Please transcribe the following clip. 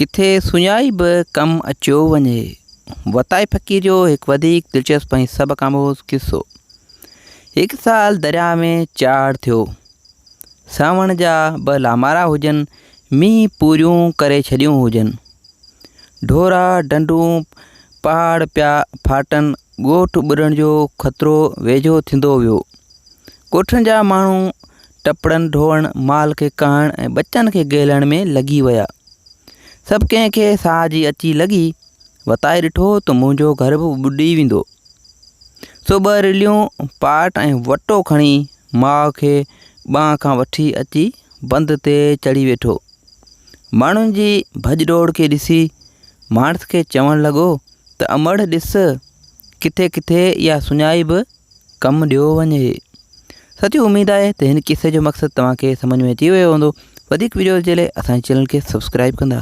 किथे सुञाई बि कमु अचियो वञे। वताये फ़क़ीर जो हिकु वधीक दिलचस्प ऐं सबक़ आमोज़ किस्सो। हिकु साल दरिया में चाड़ थियो। सावण जा ॿ लामारा हुजनि, मींहुं पूरियूं करे छॾियूं हुजनि। ढोरा डंडूं पहाड़ पिया फाटनि, ॻोठ ॿुॾण जो ख़तरो वेझो थींदो वियो। ॻोठनि जा माण्हू टपड़नि ढोअण, माल खे कहण ऐं बचनि खे गेलण में लॻी विया। सभु कंहिंखे साह जी अची लॻी। वताये ॾिठो त मुंहिंजो घर बि ॿुॾी वेंदो। सो ॿ रिलियूं पाट ऐं वटो खणी माउ खे ॿांह खां वठी अची बंध ते चढ़ी वेठो। माण्हुनि जी भॼ डोड़ खे ॾिसी माण्हुनि खे चवणु लॻो त अमड़ ॾिस, किथे किथे इहा सुञाई बि कमु ॾियो वञे। सची उमेद आहे त हिन किसे जो मक़सदु तव्हांखे सम्झ में अची वियो हूंदो। वधीक वीडियोज़ जे लाइ असांजे चैनल खे सब्सक्राइब कंदा।